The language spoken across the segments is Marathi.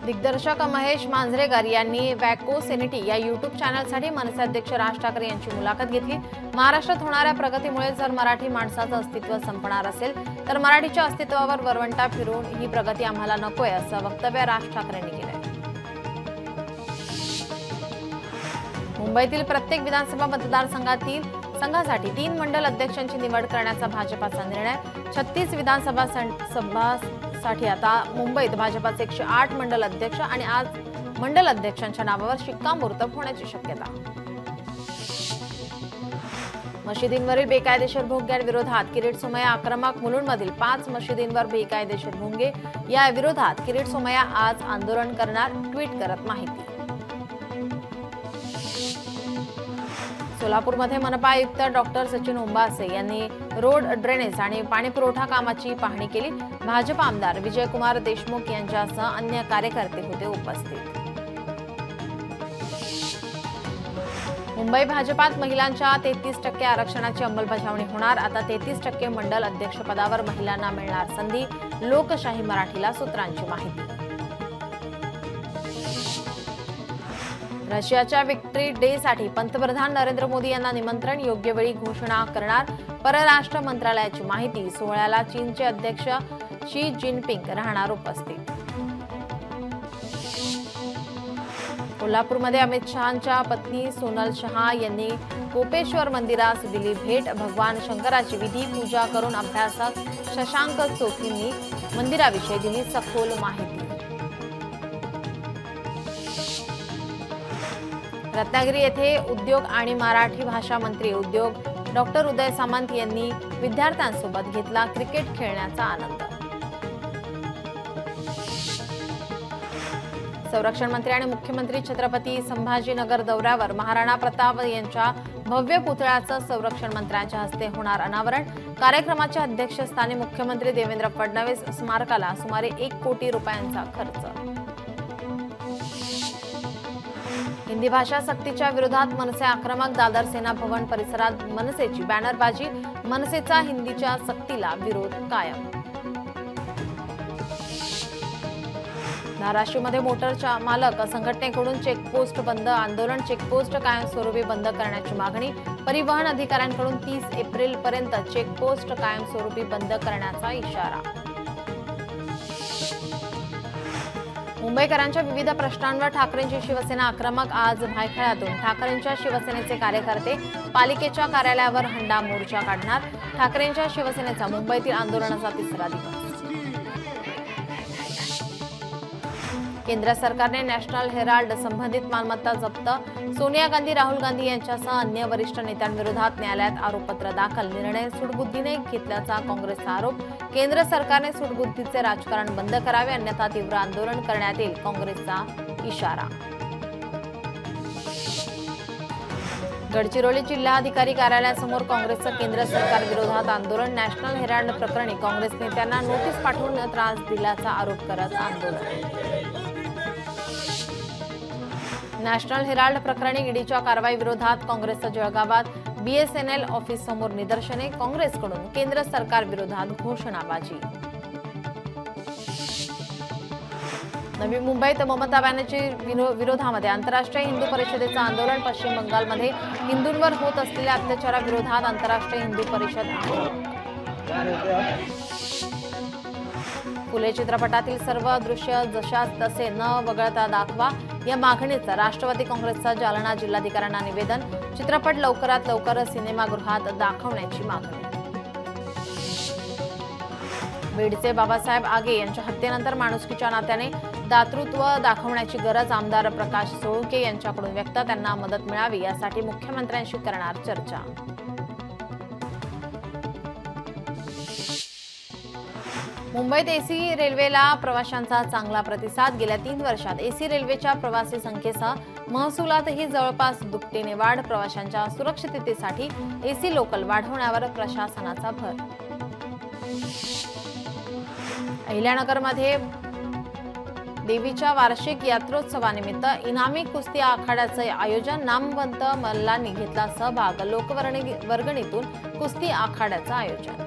दिग्दर्शक महेश मांजरेकर यांनी वॅकोसेनिटी या यूट्यूब चॅनलसाठी मनसे अध्यक्ष राज ठाकरे यांची मुलाखत घेतली। महाराष्ट्रात होणाऱ्या प्रगतीमुळे जर मराठी माणसाचं अस्तित्व संपणार असेल तर मराठीच्या अस्तित्वावर वरवंटा फिरून ही प्रगती आम्हाला नकोय असं वक्तव्य राज ठाकरेंनी केलंय। मुंबईतील प्रत्येक विधानसभा मतदारसंघासाठी 3 मंडल अध्यक्षांची निवड करण्याचा भाजपाचा निर्णय। 36 विधानसभा साठी आता मुंबईत भाजपाचे 108 मंडल अध्यक्ष आणि आज मंडल अध्यक्षांच्या नावावर शिक्कामोर्तब होण्याची शक्यता। मशिदींवरील बेकायदेशीर भोंग्यांविरोधात किरीट सोमय्या आक्रमक। मुलुंडमधील 5 मशिदींवर बेकायदेशीर भोंगे या विरोधात किरीट सोमय्या आज आंदोलन करणार, ट्विट करत माहिती। सोलापूरमध्ये मनपा आयुक्त डॉक्टर सचिन उंबासे यांनी रोड, ड्रेनेज आणि पाणीपुरवठा कामाची पाहणी केली। भाजप आमदार विजयकुमार देशमुख यांच्यासह अन्य कार्यकर्ते होते उपस्थित। मुंबई भाजपात महिलांच्या 33% आरक्षणाची अंमलबजावणी होणार। आता 33% मंडल अध्यक्षपदावर महिलांना मिळणार संधी। लोकशाही मराठीला सूत्रांची माहिती। रशियाच्या विक्ट्री डे साठी पंतप्रधान नरेंद्र मोदी यांना निमंत्रण, योग्य वेळी घोषणा करणार परराष्ट्र मंत्रालयाची माहिती। सोहळ्याला चीनचे अध्यक्ष शी जिनपिंग राहणार उपस्थित। कोल्हापूरमध्ये अमित शहांच्या पत्नी सोनल शहा यांनी कोपेश्वर मंदिरास दिली भेट। भगवान शंकराची विधी पूजा करून अभ्यासक शशांक चोखींनी मंदिराविषयी दिली सखोल माहिती। रत्नागिरी येथे उद्योग आणि मराठी भाषा मंत्री उद्योग डॉक्टर उदय सामंत यांनी विद्यार्थ्यांसोबत घेतला क्रिकेट खेळण्याचा आनंद। संरक्षण मंत्री आणि मुख्यमंत्री छत्रपती संभाजीनगर दौऱ्यावर। महाराणा प्रताप यांच्या भव्य पुतळ्याचं संरक्षण मंत्र्यांच्या हस्ते होणार अनावरण। कार्यक्रमाच्या अध्यक्षस्थानी मुख्यमंत्री देवेंद्र फडणवीस। स्मारकाला सुमारे 1 कोटी रुपयांचा खर्च। हिंदी भाषा सक्तीच्या विरोधात मनसे आक्रमक। दादर सेना भवन परिसरात मनसेची बॅनरबाजी। मनसेचा हिंदीच्या सक्तीला विरोध कायम। धाराशिवमध्ये मोटर मालक संघटनेकडून चेकपोस्ट बंद आंदोलन। चेकपोस्ट कायमस्वरूपी बंद करण्याची मागणी। परिवहन अधिकाऱ्यांकडून 30 एप्रिलपर्यंत चेकपोस्ट कायमस्वरूपी बंद करण्याचा इशारा। मुंबईकरांच्या विविध प्रश्नांवर ठाकरेंची शिवसेना आक्रमक। आज भायखळ्यातून ठाकरेंच्या शिवसेनेचे कार्यकर्ते पालिकेच्या कार्यालयावर हंडा मोर्चा काढणार। ठाकरेंच्या शिवसेनेचा मुंबईतील आंदोलनाचा 3रा दिवस। केंद्र सरकारने नॅशनल हेराल्ड संबंधित मालमत्ता जप्त। सोनिया गांधी, राहुल गांधी यांच्यासह अन्य वरिष्ठ नेत्यांविरोधात न्यायालयात आरोपपत्र दाखल। निर्णय सूडबुद्धीने घेतल्याचा काँग्रेसचा आरोप। केंद्र सरकारने सूडबुद्धीचे राजकारण बंद करावे अन्यथा तीव्र आंदोलन करण्यात येईल, काँग्रेसचा इशारा। गडचिरोली जिल्हाधिकारी कार्यालयासमोर काँग्रेसचं केंद्र सरकार विरोधात आंदोलन। नॅशनल हेराल्ड प्रकरणी काँग्रेस नेत्यांना नोटीस पाठवून त्रास दिल्याचा आरोप करत आंदोलन। नॅशनल हेराल्ड प्रकरणी ईडीच्या कारवाई विरोधात काँग्रेसच्या जळगावात बीएसएनएल ऑफिस समोर निदर्शने। काँग्रेसकडून केंद्र सरकार विरोधात घोषणाबाजी। नवी मुंबईत ममता बॅनर्जी विरोधामध्ये आंतरराष्ट्रीय हिंदू परिषदेचं आंदोलन। पश्चिम बंगालमध्ये हिंदूंवर होत असलेल्या अत्याचाराविरोधात आंतरराष्ट्रीय हिंदू परिषद आंदोलन। फुले चित्रपटातील सर्व दृश्य जशाच तसे न वगळता दाखवा या मागणीचं राष्ट्रवादी काँग्रेसचा जालना जिल्हाधिकाऱ्यांना निवेदन। चित्रपट लवकरात लवकर सिनेमागृहात दाखवण्याची मागणी। बीडचे बाबासाहेब आगे यांच्या हत्येनंतर माणुसकीच्या नात्याने दातृत्व दाखवण्याची गरज आमदार प्रकाश सोळुंके यांच्याकडून व्यक्त। त्यांना मदत मिळावी यासाठी मुख्यमंत्र्यांशी करणार चर्चा। मुंबईत एसी रेल्वेला प्रवाशांचा चांगला प्रतिसाद। गेल्या 3 वर्षात एसी रेल्वेच्या प्रवासी संख्येसह महसुलातही जवळपास दुपटीने वाढ। प्रवाशांच्या सुरक्षिततेसाठी एसी लोकल वाढवण्यावर प्रशासनाचा भर। अहिल्यानगरमध्ये देवीच्या वार्षिक यात्रोत्सवानिमित्त इनामी कुस्ती आखाड्याचे आयोजन। नामवंत मल्लांनी घेतला सहभाग। लोकवर्गणीतून कुस्ती आखाड्याचं आयोजन।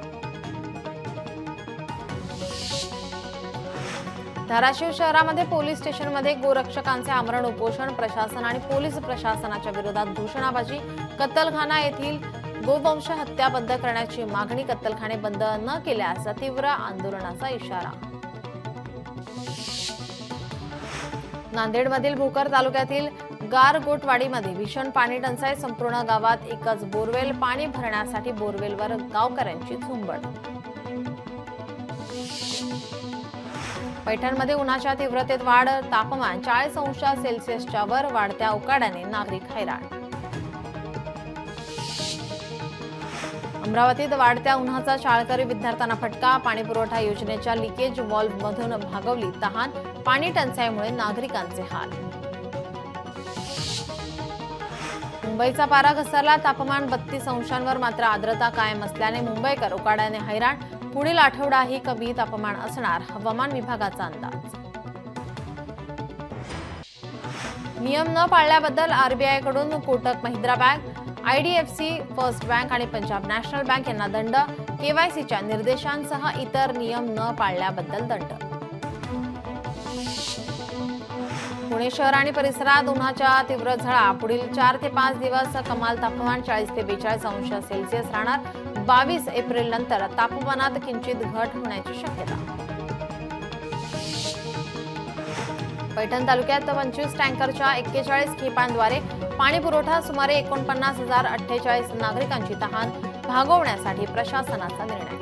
धाराशिव शहरामध्ये पोलीस स्टेशनमध्ये गोरक्षकांचे आमरण उपोषण, प्रशासन आणि पोलीस प्रशासनाच्या विरोधात घोषणाबाजी, कत्तलखाना येथील गोवंश हत्या बंद करण्याची मागणी, कत्तलखाने बंद न केल्यास तीव्र आंदोलनाचा इशारा. नांदेडमधील भोकर तालुक्यातील गारगोटवाडीमध्ये भीषण पाणी टंचाई, संपूर्ण गावात एकच बोरवेल, पाणी भरण्यासाठी बोरवेलवर गावकऱ्यांची झुंबड. पैठणमध्ये उन्हाच्या तीव्रतेत वाढ, तापमान 40°C वर, वाढत्या उकाड्याने नागरिक हैराण. अमरावतीत वाढत्या उन्हाचा शाळकरी विद्यार्थ्यांना फटका, पाणीपुरवठा योजनेच्या लिकेज व्हॉल्व्हमधून भागवली तहान, पाणी टंचाईमुळे नागरिकांचे हाल. मुंबईचा पारा घसरला, तापमान 32°वर, मात्र आर्द्रता कायम असल्याने मुंबईकर उकाड्याने हैराण. पुढील आठवडाही कमी तापमान असणार, हवामान विभागाचा अंदाज. नियम न पाळल्याबद्दल आरबीआयकडून Kotak Mahindra bank, IDFC first bank आणि पंजाब नॅशनल बँक यांना दंड, केवायसीच्या निर्देशांसह इतर नियम न पाळल्याबद्दल दंड. पुणे शहर आणि परिसरात उन्हाच्या तीव्र झळा, पुढील 4 ते 5 दिवस कमाल तापमान 40 ते 42°C राहणार. 22 एप्रिल नंतर तापमानात किंचित घट होण्याची शक्यता. पैठण तालुक्यात 25 टँकरच्या 41 खेपांद्वारे पाणी पुरवठा, सुमारे 49,048 नागरिकांची तहान भागवण्यासाठी प्रशासनाचा निर्णय.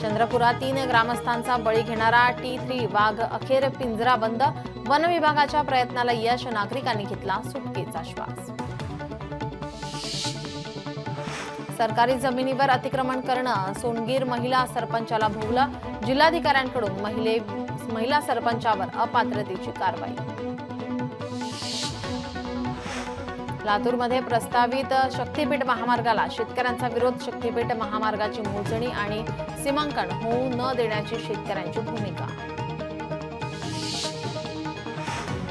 चंद्रपुरात 3 ग्रामस्थांचा बळी घेणारा T3 वाघ अखेर पिंजरा बंद, वन विभागाच्या प्रयत्नाला यश, नागरिकांनी घेतला सुटकेचा श्वास. सरकारी जमिनीवर अतिक्रमण करणं, सोनगीर महिला सरपंचाला भोवलं, जिल्हाधिकाऱ्यांकडून महिला सरपंचावर अपात्रतेची कारवाई. लातूरमध्ये प्रस्तावित शक्तीपीठ महामार्गाला शेतकऱ्यांचा विरोध, शक्तीपीठ महामार्गाची मोजणी आणि सीमांकन होऊ न देण्याची शेतकऱ्यांची भूमिका.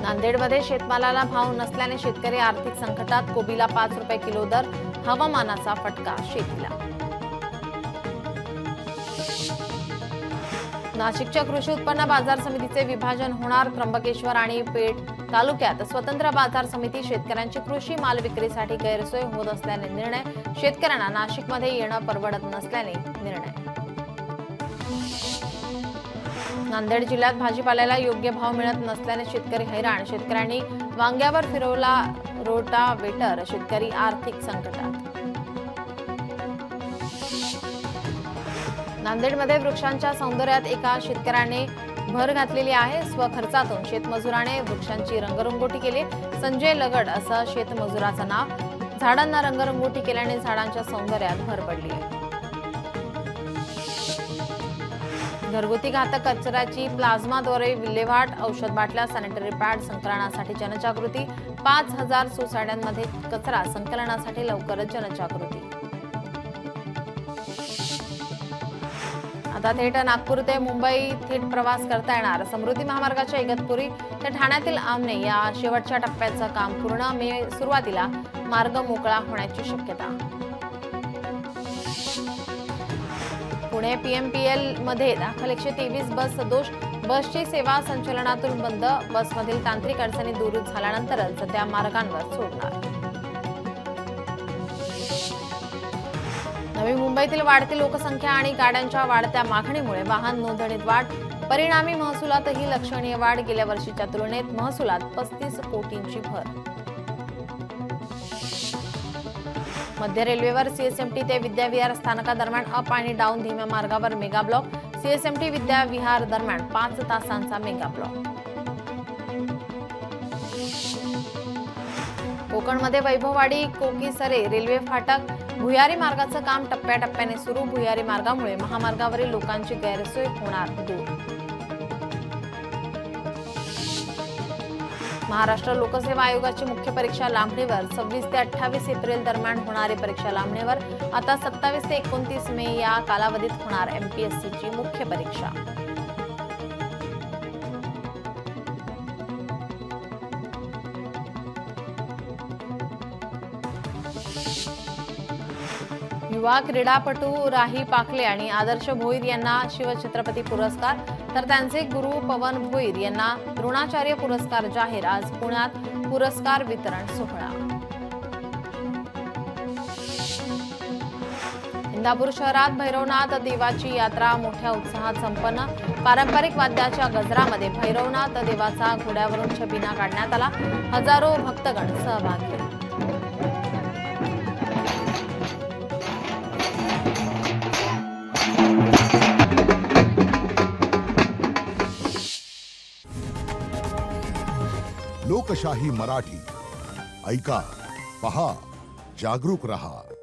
नांदेडमध्ये शेतमालाला भाव नसल्याने शेतकरी आर्थिक संकटात, कोबीला 5 रुपये किलो दर, हवामानाचा फटका शेतीला. नाशिकच्या कृषी उत्पन्न बाजार समितीचे विभाजन होणार, त्र्यंबकेश्वर आणि पेठ तालुक्यात स्वतंत्र बाजार समिती, शेतकऱ्यांची कृषी माल विक्रीसाठी गैरसोय होत असल्याने निर्णय, शेतकऱ्यांना नाशिकमध्ये येणं परवडत नसल्याने निर्णय. नांदेड जिल्ह्यात भाजीपाल्याला योग्य भाव मिळत नसल्याने शेतकरी हैराण, शेतकऱ्यांनी वांग्यावर फिरवला रोटावेटर, शेतकरी आर्थिक संकटात. नांदेडमध्ये वृक्षांच्या सौंदर्यात एका शेतकऱ्याने भर घातलेली आहे, स्वखर्चातून शेतमजुराने वृक्षांची रंगरंगोटी केली, संजय लगड असं शेतमजुराचं नाव. झाडांना रंगरंगोटी केल्याने झाडांच्या सौंदर्यात भर पडली आहे. घरगुती घातक कचऱ्याची प्लाझ्माद्वारे विल्हेवाट, औषध बाटल्या, सॅनिटरी पॅड संकलनासाठी जनजागृती, 5,000 सोसायट्यांमध्ये कचरा संकलनासाठी लवकरच जनजागृती. आता थेट नागपूर ते मुंबई थेट प्रवास करता येणार, समृद्धी महामार्गाच्या इगतपुरी ते ठाण्यातील आमने या शेवटच्या टप्प्याचं काम पूर्ण, मे सुरुवातीला मार्ग मोकळा होण्याची शक्यता. पुणे पीएमपीएल मध्ये दाखल 123 बस दोष, बसची सेवा संचलनातून बंद, बसमधील तांत्रिक अडचणी दूर झाल्यानंतरच त्या मार्गांवर सोडणार. नवी मुंबईतील वाढती लोकसंख्या आणि गाड्यांच्या वाढत्या मागणीमुळे वाहन नोंदणीत वाढ, परिणामी महसुलातही लक्षणीय वाढ, गेल्या वर्षीच्या तुलनेत महसुलात 35 कोटींची भर. मध्य रेल्वेवर सीएसएमटी ते विद्याविहार स्थानकादरम्यान अप आणि डाऊन धीम्या मार्गावर मेगा ब्लॉक, सीएसएमटी विद्याविहार दरम्यान 5 तासांचा मेगा ब्लॉक. कोकणमध्ये वैभववाडी कोकीसरे रेल्वे फाटक, भुयारी मार्गाचं काम टप्प्याटप्प्याने सुरू, भुयारी मार्गामुळे महामार्गावरील लोकांची गैरसोय होणार दूर. महाराष्ट्र लोकसेवा आयोगाची मुख्य परीक्षा लांबणीवर, 26 ते 28 एप्रिल दरम्यान होणारी परीक्षा लांबणीवर, आता 27 ते 29 मे या कालावधीत होणार एमपीएससीची मुख्य परीक्षा. युवा क्रीडापटू राही पाकले आणि आदर्श भोईर यांना शिवछत्रपती पुरस्कार, तर त्यांचे गुरु पवन भोईर यांना द्रोणाचार्य पुरस्कार जाहीर. आज पुण्यात पुरस्कार वितरण सोहळा. इंदापूर शहरात भैरवनाथ देवाची यात्रा मोठ्या उत्साहात संपन्न. पारंपरिक वाद्याच्या गजरामध्ये भैरवनाथ देवाचा घोड्यावरून छबिना काढण्यात आला. हजारो भक्तगण सहभागी. लोकशाही मराठी ऐका, पहा, जागरूक रहा.